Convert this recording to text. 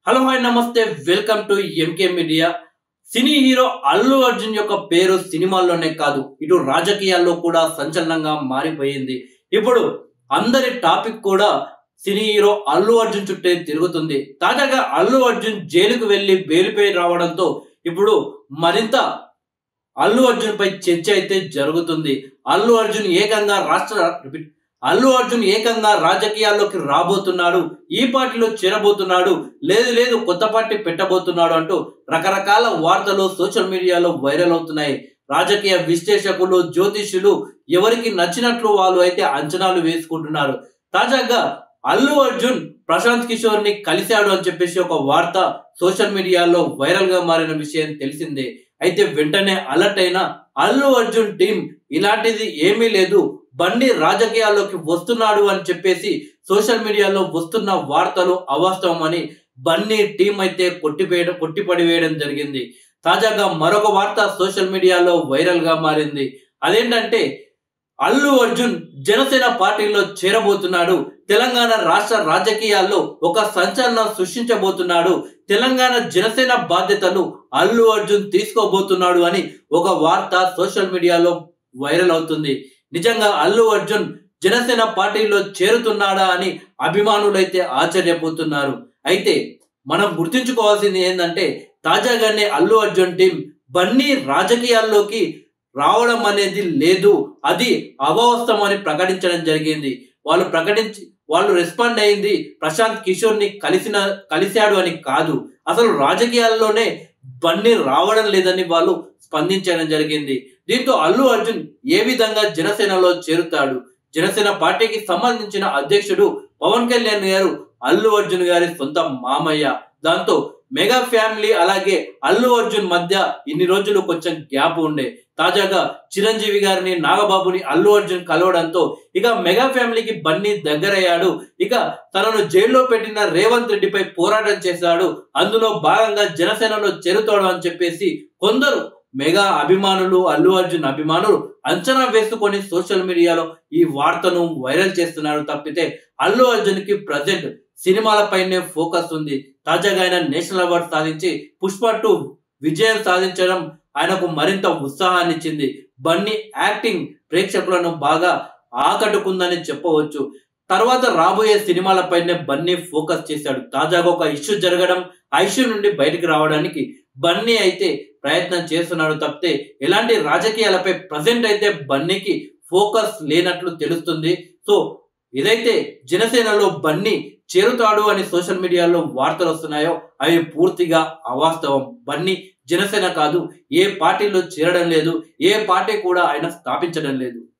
Hello hi namaste welcome to MK media. Cine hero Allu Arjun యొక్క పేరు సినిమాల్లోనే కాదు ఇటు రాజకీయాల్లో కూడా సంచలనంగా మారిపోయింది. ఇప్పుడు అందరి టాపిక్ కూడా సినీ హీరో అల్లు అర్జున్ చుట్టే తిరుగుతుంది. తాజాగా అల్లు అర్జున్ జైలుకు వెళ్లి బెయిల్పై రావడంతో ఇప్పుడు మరింత అల్లు అర్జున్ పై చర్చ అయితే జరుగుతుంది. అల్లు అర్జున్ ఏకంగా అల్లు అర్జున్ ఏకంగా రాజకీయాల్లోకి రాబోతున్నాడు, ఈ పార్టీలో చేరబోతున్నాడు, లేదు లేదు కొత్త పార్టీ పెట్టబోతున్నాడు అంటూ రకరకాల వార్తలు సోషల్ మీడియాలో వైరల్ అవుతున్నాయి. రాజకీయ విశ్లేషకులు, జ్యోతిష్యులు ఎవరికి నచ్చినట్లు వాళ్ళు అయితే అంచనాలు వేసుకుంటున్నారు. తాజాగా అల్లు అర్జున్ ప్రశాంత్ కిషోర్ ని కలిశాడు అని చెప్పేసి ఒక వార్త సోషల్ మీడియాలో వైరల్ గా మారిన విషయం తెలిసిందే. అయితే వెంటనే అలర్ట్ అయిన అల్లు అర్జున్ టీం ఇలాంటిది ఏమీ లేదు, బండి రాజకీయాల్లోకి వస్తున్నాడు అని చెప్పేసి సోషల్ మీడియాలో వస్తున్న వార్తలు అవాస్తవం అని బన్నీ టీం అయితే కొట్టిపడివేయడం జరిగింది. తాజాగా మరొక వార్త సోషల్ మీడియాలో వైరల్ గా మారింది. అదేంటంటే అల్లు అర్జున్ జనసేన పార్టీలో చేరబోతున్నాడు, తెలంగాణ రాష్ట్ర రాజకీయాల్లో ఒక సంచలనం సృష్టించబోతున్నాడు, తెలంగాణ జనసేన బాధ్యతలు అల్లు అర్జున్ తీసుకోబోతున్నాడు అని ఒక వార్త సోషల్ మీడియాలో వైరల్ అవుతుంది. నిజంగా అల్లు అర్జున్ జనసేన పార్టీలో చేరుతున్నాడా అని అభిమానులైతే ఆశ్చర్యపోతున్నారు. అయితే మనం గుర్తుంచుకోవాల్సింది ఏంటంటే తాజాగానే అల్లు అర్జున్ టీం బన్నీ రాజకీయాల్లోకి రావడం అనేది లేదు, అది అవాస్తవం అని ప్రకటించడం జరిగింది. వాళ్ళు రెస్పాండ్ అయింది ప్రశాంత్ కిషోర్ ని కలిశాడు అని కాదు, అసలు రాజకీయాల్లోనే బన్నీ రావడం లేదని వాళ్ళు స్పందించడం జరిగింది. దీంతో అల్లు అర్జున్ ఏ విధంగా జనసేనలో చేరుతాడు? జనసేన పార్టీకి సంబంధించిన అధ్యక్షుడు పవన్ కళ్యాణ్ గారు అల్లు అర్జున్ గారి సొంత మామయ్య. దాంతో మెగా ఫ్యామిలీ అలాగే అల్లు అర్జున్ మధ్య ఇన్ని రోజులు కొంచెం గ్యాప్ ఉండే. తాజాగా చిరంజీవి గారిని, నాగబాబుని అల్లు అర్జున్ కలవడంతో ఇక మెగా ఫ్యామిలీకి బన్నీ దగ్గరయ్యాడు. ఇక తనను జైల్లో పెట్టిన రేవంత్ రెడ్డిపై పోరాటం చేశాడు, అందులో భాగంగా జనసేనలో చేరుతాడు అని చెప్పేసి కొందరు మెగా అభిమానులు, అల్లు అర్జున్ అభిమానులు అంచనా వేసుకొని సోషల్ మీడియాలో ఈ వార్తను వైరల్ చేస్తున్నారు. తప్పితే అల్లు అర్జున్ కి ప్రజెంట్ సినిమాలపైనే ఫోకస్ ఉంది. తాజాగా ఆయన నేషనల్ అవార్డు సాధించి పుష్ప 2 విజయం సాధించడం ఆయనకు మరింత ఉత్సాహాన్ని ఇచ్చింది. బన్నీ యాక్టింగ్ ప్రేక్షకులను బాగా ఆకట్టుకుందని చెప్పవచ్చు. తర్వాత రాబోయే సినిమాలపైనే బన్నీ ఫోకస్ చేశాడు. తాజాగా ఒక ఇష్యూ జరగడం, ఆ ఇష్యూ నుండి బయటకు రావడానికి బన్నీ అయితే ప్రయత్నం చేస్తున్నాడు. తప్పితే ఎలాంటి రాజకీయాలపై ప్రజెంట్ అయితే బన్నీకి ఫోకస్ లేనట్లు తెలుస్తుంది. సో ఏదైతే జనసేనలో బన్నీ చేరుతాడు అని సోషల్ మీడియాలో వార్తలు వస్తున్నాయో అవి పూర్తిగా అవాస్తవం. బన్నీ జనసేన కాదు, ఏ పార్టీలో చేరడం లేదు, ఏ పార్టీ కూడా ఆయన స్థాపించడం లేదు.